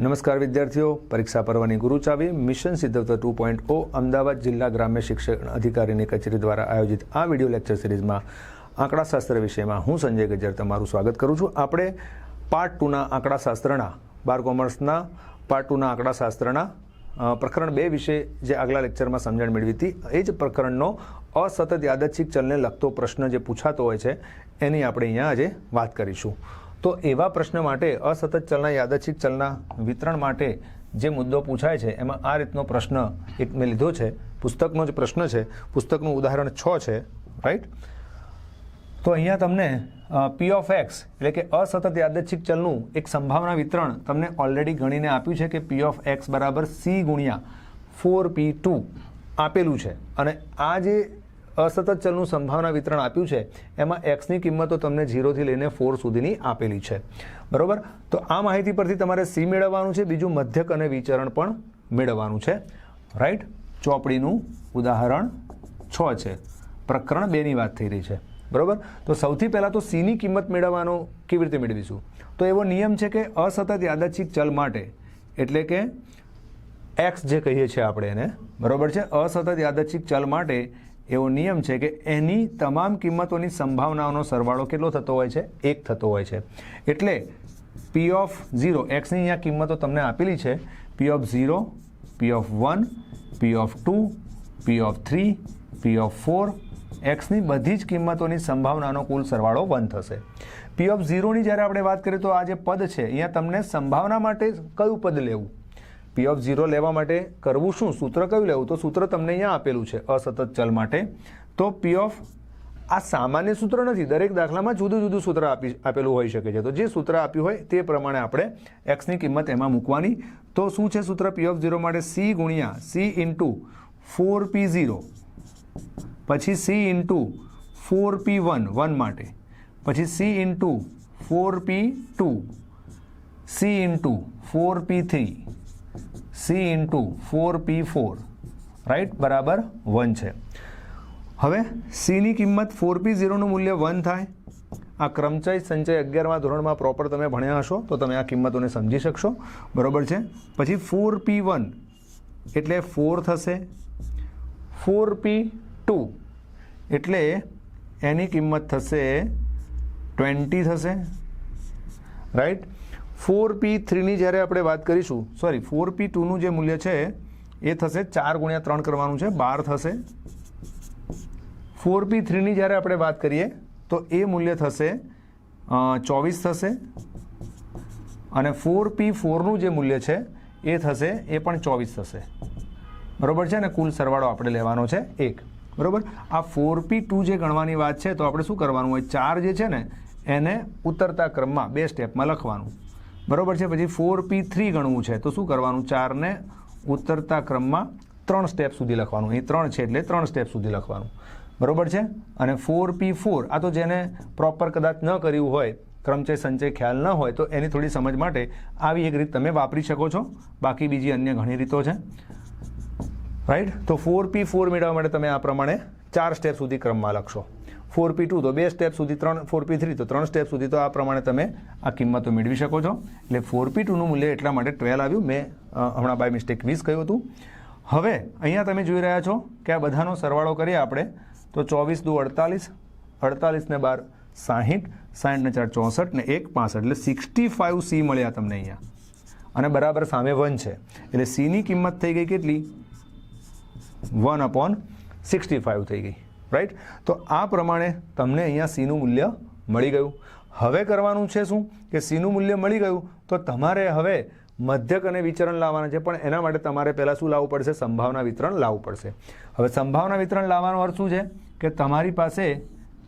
નમસ્કાર વિદ્યાર્થીઓ, પરીક્ષા પર્વની ગુરુ ચાવી મિશન સિદ્ધવતા 2.0 અમદાવાદ જિલ્લા ગ્રામ્ય શિક્ષણ અધિકારીની કચેરી દ્વારા આયોજિત આ વિડીયો લેક્ચર સિરીઝમાં આંકડાશાસ્ત્ર વિષયમાં હું સંજય ગજ્જર તમારું સ્વાગત કરું છું. આપણે પાર્ટ 2ના આંકડાશાસ્ત્રના 12 કોમર્સના પાર્ટ 2ના આંકડાશાસ્ત્રના પ્રકરણ 2 વિશે જે આગલા લેક્ચરમાં સમજણ મેળવી હતી એ જ પ્રકરણનો અસતત યાદચ્છિક ચલને લગતો પ્રશ્ન જે પૂછાતો હોય છે એની આપણે અહીંયા આજે વાત કરીશું. તો એવા પ્રશ્ન માટે અસતત ચલના યાદચ્છિક ચલના વિતરણ માટે જે મુદ્દો પૂછાય છે એમાં આ રીતનો પ્રશ્ન એક મેં લીધો છે. પુસ્તકનો જ પ્રશ્ન છે, પુસ્તકનું ઉદાહરણ 6 છે, રાઈટ. તો અહીંયા તમને પી ઓફ એક્સ એટલે કે અસતત યાદચ્છિક ચલનું એક સંભાવના વિતરણ તમને ઓલરેડી ગણીને આપ્યું છે કે પી ઓફ એક્સ બરાબર સી ગુણ્યા 4p2 આપેલું છે. અને આ જે અસતત ચલનું સંભાવના વિતરણ આપ્યું છે એમાં એક્સની કિંમતો તમને 0 થી લઈને 4 સુધીની આપેલી છે, બરાબર. તો આ માહિતી પરથી તમારે સી મેળવવાનું છે, બીજું મધ્યક અને વિચરણ પણ મેળવવાનું છે, રાઈટ. ચોપડીનું ઉદાહરણ 6 છે, પ્રકરણ 2ની વાત થઈ રહી છે, બરાબર. તો સૌથી પહેલાં તો સીની કિંમત મેળવવાનો કેવી રીતે મેળવીશું? તો એવો નિયમ છે કે અસતત યાદચ્છિક ચલ માટે એટલે કે એક્સ જે કહીએ છીએ આપણે એને, બરાબર છે, અસતત યાદચ્છિક ચલ માટે એવો નિયમ છે કે એની તમામ કિંમતોની સંભાવનાઓનો સરવાળો કેટલો થતો હોય છે? 1 થતો હોય છે. એટલે પી ઓફ 0 એક્સની અહીંયા કિંમતો તમને આપેલી છે, પી of 0, P of 1, P of 2, P of 3, P of 4, એક્સની બધી જ કિંમતોની સંભાવનાનો કુલ સરવાળો 1 થશે. પી ઓફ 0ની જ્યારે આપણે વાત કરીએ તો આ જે પદ છે અહીંયા તમને સંભાવના માટે કયું પદ લેવું, પી ઓફ 0 લેવા માટે કરવું શું, સૂત્ર કયું લેવું? તો સૂત્ર તમને અહીંયા આપેલું છે અસતત ચલ માટે. તો પી ઓફ આ સામાન્ય સૂત્ર નથી, દરેક દાખલામાં જુદું જુદું સૂત્ર આપેલું હોઈ શકે છે. તો જે સૂત્ર આપ્યું હોય તે પ્રમાણે આપણે એક્સની કિંમત એમાં મૂકવાની. તો શું છે સૂત્ર પી ઓફ 0 માટે? સી ગુણ્યા સી ઇન્ટુ 4p0, પછી સી ઇન્ટુ 4p1 1 માટે, પછી C into 4p2, C into 4p3, C into 4p4, right, બરાબર 1 છે. હવે સીની કિંમત 4p0નું મૂલ્ય 1 થાય. આ ક્રમચય સંચય 11મા ધોરણમાં પ્રોપર તમે ભણ્યા હશો તો તમે આ કિંમતોને સમજી શકશો, બરાબર છે. પછી 4p1 એટલે 4 થશે, 4p2 એટલે એની કિંમત થશે 20 થશે, રાઈટ. 4p3ની જ્યારે આપણે વાત કરીશું, સોરી 4p2નું જે મૂલ્ય છે એ થશે 4 ગુણ્યા 3 કરવાનું છે, 12 થશે. 4p3ની જ્યારે આપણે વાત કરીએ તો એ મૂલ્ય થશે 24 થશે. અને 4p4નું જે મૂલ્ય છે એ થશે, એ પણ 24 થશે, બરાબર છે. અને કુલ સરવાળો આપણે લેવાનો છે 1, બરાબર. આ 4p2 જે ગણવાની વાત છે તો આપણે શું કરવાનું હોય? 4 જે છે ને એને ઉતરતા ક્રમમાં 2 સ્ટેપમાં લખવાનું, બરાબર છે. પછી 4p3 ગણવું છે તો શું કરવાનું? 4ને ઉતરતા ક્રમમાં 3 સ્ટેપ સુધી લખવાનું. અહીં 3 છે એટલે 3 સ્ટેપ સુધી લખવાનું, બરાબર છે. અને 4p4 આ તો જેને પ્રોપર કદાચ ન કર્યું હોય, ક્રમચય સંચય ખ્યાલ ન હોય તો એની થોડી સમજ માટે આવી એક રીત તમે વાપરી શકો છો. બાકી બીજી અન્ય ઘણી રીતો છે, રાઈટ. તો 4p4 મેળવવા માટે તમે આ પ્રમાણે 4 સ્ટેપ સુધી ક્રમમાં લખશો. 4p2 તો 2 સ્ટેપ સુધી, 4p3 તો 3 સ્ટેપ સુધી. તો આ પ્રમાણે તમે આ કિંમતો મેળવી શકો છો. એટલે 4p2નું મૂલ્ય એટલા માટે 12 આવ્યું. મેં હમણાં બાય મિસ્ટેક 20 કહ્યું હતું. હવે અહીંયા તમે જોઈ રહ્યા છો કે આ બધાનો સરવાળો કરીએ આપણે તો 24 દુ 48, 48 ને 12 60, 60 ને 4 64 ને 1 65, એટલે 65c મળ્યા તમને અહીંયા. અને બરાબર સામે 1 છે એટલે સીની કિંમત થઈ ગઈ કેટલી? 1/65 થઈ ગઈ, રાઈટ. તો આ પ્રમાણે તમને અહીંયા સીનું મૂલ્ય મળી ગયું. હવે કરવાનું છે શું કે સીનું મૂલ્ય મળી ગયું તો તમારે હવે મધ્યક અને વિચરણ લાવવાના છે. પણ એના માટે તમારે પહેલાં શું લાવવું પડશે? સંભાવના વિતરણ લાવવું પડશે. હવે સંભાવના વિતરણ લાવવાનો અર્થ શું છે કે તમારી પાસે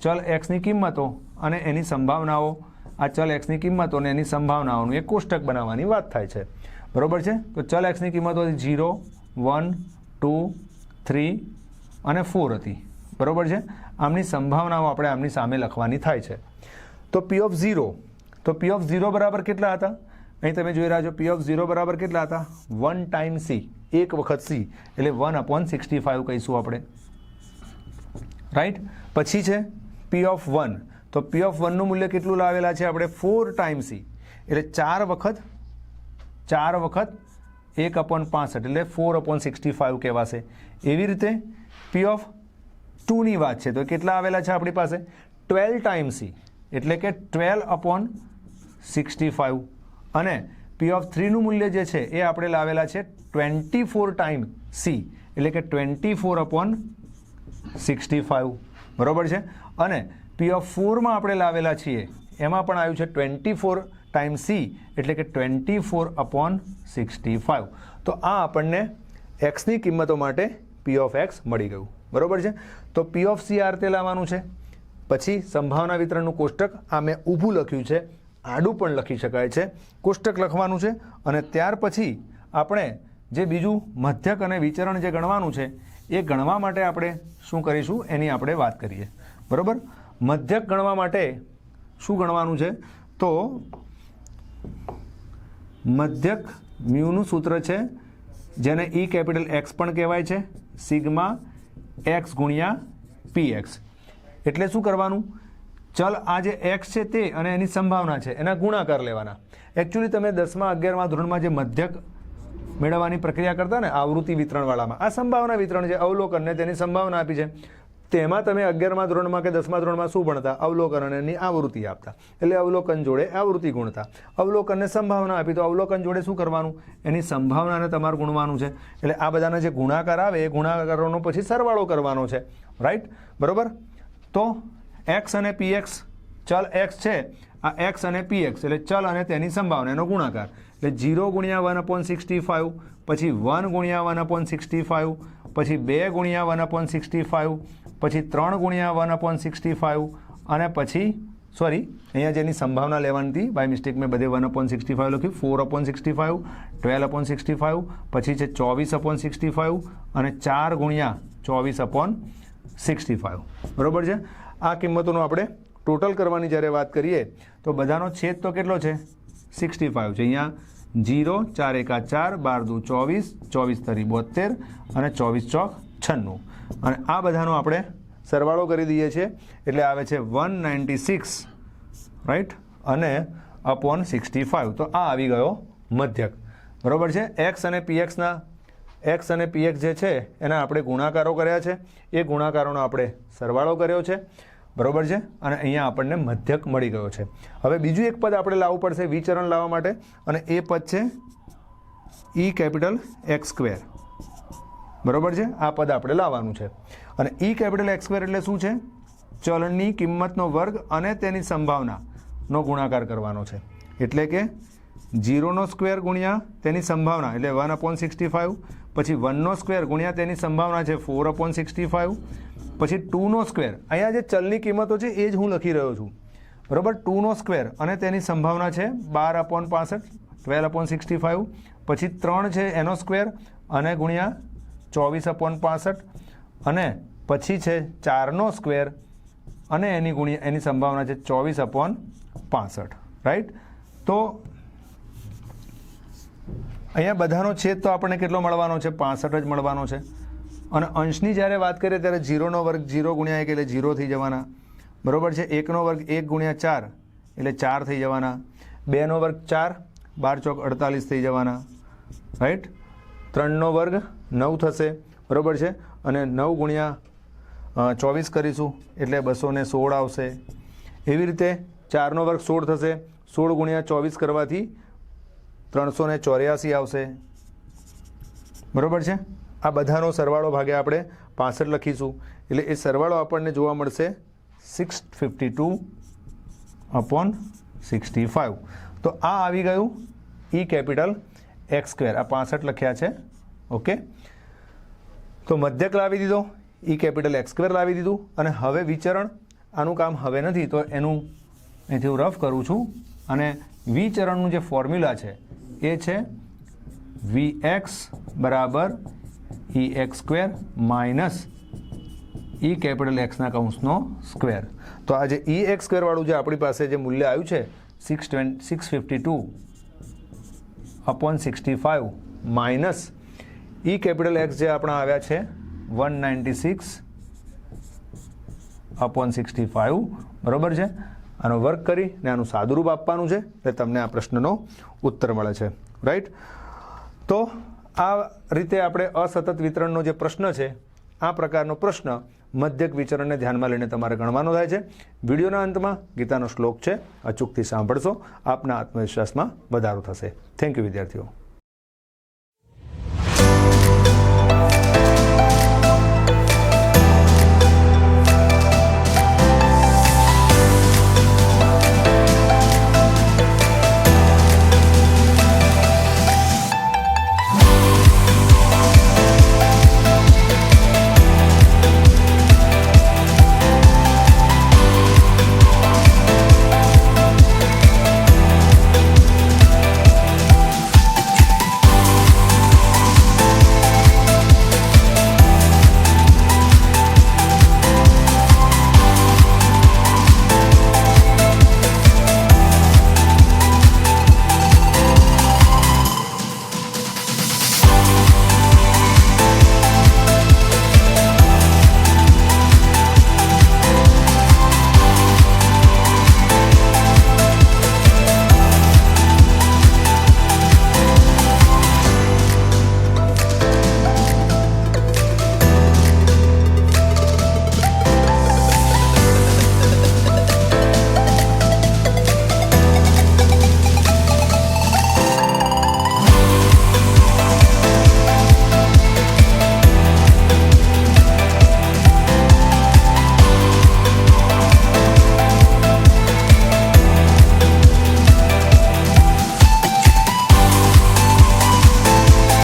ચલ એક્સની કિંમતો અને એની સંભાવનાઓ, આ ચલ એક્સની કિંમતો અને એની સંભાવનાઓનું એક કોષ્ટક બનાવવાની વાત થાય છે, બરાબર છે. તો ચલ એક્સની કિંમતો 0, 1, 2, 3 અને 4 હતી, બરાબર છે. આમની સંભાવનાઓ આપણે આમની સામે લખવાની થાય છે. તો પી ઓફ 0, તો પી ઓફ 0 બરાબર કેટલા હતા? અહીં તમે જોઈ રહ્યા છો પી ઓફ 0 બરાબર કેટલા હતા? 1 ટાઈમ સી, એક વખત સી, એટલે 1/65 કહીશું આપણે, રાઈટ. પછી છે પી ઓફ 1, તો પી ઓફ 1નું મૂલ્ય કેટલું લાવેલા છે આપણે? 4 ટાઈમ સી, એટલે 4 વખત 4 વખત 1/65 એટલે 4/65 કહેવાશે. એવી રીતે પી ઓફ 2ની વાત છે તો કેટલા આવેલા છે આપણી પાસે 12 ટાઈમ્સ સી એટલે કે 12/65 અને પી ઓફ 3નું મૂલ્ય જે છે એ આપણે લાવેલા છે 24 ટાઈમ સી એટલે કે 24/65 બરાબર છે. અને પી ઓફ 4માં આપણે લાવેલા છીએ એમાં પણ આવ્યું છે 24 ટાઈમ સી એટલે કે 24/65. તો આ આપણને એક્સની કિંમતો માટે પી ઓફ એક્સ મળી ગયું બરાબર છે. તો પી ઓફ સી આ રીતે લાવવાનું છે. પછી સંભાવના વિતરણનું કોષ્ટક આ મેં ઊભું લખ્યું છે, આડું પણ લખી શકાય છે. કોષ્ટક લખવાનું છે અને ત્યાર પછી આપણે જે બીજું મધ્યક અને વિચરણ જે ગણવાનું છે એ ગણવા માટે આપણે શું કરીશું એની આપણે વાત કરીએ બરાબર. મધ્યક ગણવા માટે શું ગણવાનું છે તો મધ્યક મ્યુનું સૂત્ર છે જેને ઈ કેપિટલ એક્સ પણ કહેવાય છે, સિગ્મા એક્સ ગુણ્યા પી એક્સ. એટલે શું કરવાનું, ચલ આ જે એક્સ છે તે અને એની સંભાવના છે એના ગુણાકાર લેવાના. એકચ્યુઅલી તમે 10મા 11મા ધોરણમાં જે મધ્યક મેળવવાની પ્રક્રિયા કરતા ને આવૃત્તિ વિતરણવાળામાં આ સંભાવના વિતરણ છે, અવલોકનને તેની સંભાવના આપી છે. તેમાં તમે 11મા ધોરણમાં કે 10મા ધોરણમાં શું ભણતા, અવલોકન અને એની આવૃત્તિ આપતા. એટલે અવલોકન જોડે આવૃત્તિ ગુણતા. અવલોકનને સંભાવના આપી તો અવલોકન જોડે શું કરવાનું, એની સંભાવનાને તમારે ગુણવાનું છે. એટલે આ બધાના જે ગુણાકાર આવે એ ગુણાકારોનો પછી સરવાળો કરવાનો છે, રાઈટ બરાબર. તો એક્સ અને પી એક્સ, ચલ એક્સ છે આ એક્સ અને પી એક્સ એટલે ચલ અને તેની સંભાવના એનો ગુણાકાર એટલે 0 ગુણ્યા 1/65 પછી 1 ગુણ્યા 1/65 પછી 2 ગુણ્યા 1/65 પછી 3 ગુણ્યા 1/65 અને પછી અહીંયા જેની સંભાવના લેવાની હતી બાય મિસ્ટેક મેં બધે 1/65 લખ્યું, 4/65 12/65 પછી છે 24/65 અને 4 ગુણ્યા 24/65 બરાબર છે. આ કિંમતોનો આપણે ટોટલ કરવાની જ્યારે વાત કરીએ તો બધાનો છેદ તો કેટલો છે 65 છે. અહીંયા 0 4 એકા 4 12 દુ 24 24 તરી 72 અને 24 ચોક 96 અને આ બધાનો આપણે સરવાળો કરી દઈએ છીએ એટલે આવે છે 196 રાઈટ અને /65. તો આ આવી ગયો મધ્યક બરાબર છે. એક્સ અને પીએક્સ જે છે એના આપણે ગુણાકારો કર્યા છે, એ ગુણાકારોનો આપણે સરવાળો કર્યો છે બરાબર છે અને અહીંયા આપણને મધ્યક મળી ગયો છે. હવે બીજું એક પદ આપણે લાવવું પડશે વિચરણ લાવવા માટે અને એ પદ છે ઈ કેપિટલ એક્સ સ્ક્વેર બરાબર છે. આ પદ આપણે લાવવાનું છે અને ઈ કેપિટલ એક્સ સ્ક્વેર એટલે શું છે, ચલની કિંમતનો વર્ગ અને તેની સંભાવનાનો ગુણાકાર કરવાનો છે. એટલે કે 0નો સ્ક્વેર ગુણ્યા તેની સંભાવના એટલે 1/65 પછી 1નો સ્ક્વેર ગુણ્યા તેની સંભાવના છે 4/65 પછી 2નો સ્ક્વેર, અહીંયા જે ચલની કિંમતો છે એ જ હું લખી રહ્યો છું બરાબર. 2નો સ્ક્વેર અને તેની સંભાવના છે 12/65 12/65 પછી 3 છે એનો સ્ક્વેર અને ગુણ્યા 24/65 અને પછી છે 4નો સ્ક્વેર અને એની સંભાવના છે 24/65 રાઈટ. તો અહીંયા બધાનો છેદ તો આપણને કેટલો મળવાનો છે 65 જ મળવાનો છે. અને અંશની જ્યારે વાત કરીએ ત્યારે 0નો વર્ગ 0 ગુણ્યા 1 એટલે 0 થઈ જવાના બરાબર છે. 1નો વર્ગ 1 ગુણ્યા 4 એટલે 4 થઈ જવાના. 2નો વર્ગ 4 12 ચોક 48 થઈ જવાના રાઈટ. 3નો વર્ગ 9 થશે બરાબર છે અને 9 ગુણ્યા 24 કરીશું એટલે 216 આવશે. એવી રીતે 4નો વર્ગ 16 થશે, 16 ગુણ્યા 24 કરવાથી 384 આવશે બરાબર છે. આ બધાનો સરવાળો ભાગે આપણે 65 લખીશું એટલે એ સરવાળો આપણને જોવા મળશે 652/65. તો આ આવી ગયું ઈ કેપિટલ એક્સ સ્ક્વેર. આ 65 લખ્યા છે ઓકે. તો મધ્યક લાવી દીધો, ઈ કેપિટલ એક્સ સ્ક્વેર લાવી દીધું અને હવે વિચરણ આનું કામ હવે નથી તો એનું અહીંથી હું રફ કરું છું અને વિચરણનું જે ફોર્મ્યુલા છે એ છે Vx બરાબર ઈ એક્સ સ્ક્વેર માઇનસ ઈ કેપિટલ એક્સના કૌંસનો સ્ક્વેર. તો આ જે ઈ એક્સ સ્ક્વેરવાળું જે આપણી પાસે જે મૂલ્ય આવ્યું છે 652/65 માઇનસ ઈ કેપિટલ એક્સ જે આપણા આવ્યા છે 196/65 બરાબર છે. આનો વર્ક કરીને આનું સાદુરૂપ આપવાનું છે એટલે તમને આ પ્રશ્નનો ઉત્તર મળે છે રાઈટ. તો આ રીતે આપણે અસતત વિતરણનો જે પ્રશ્ન છે આ પ્રકારનો પ્રશ્ન મધ્યક વિચરણને ધ્યાનમાં લઈને તમારે ગણવાનો થાય છે. વિડીયોના અંતમાં ગીતાનો શ્લોક છે, અચૂકથી સાંભળશો, આપના આત્મવિશ્વાસમાં વધારો થશે. થેન્ક યુ વિદ્યાર્થીઓ.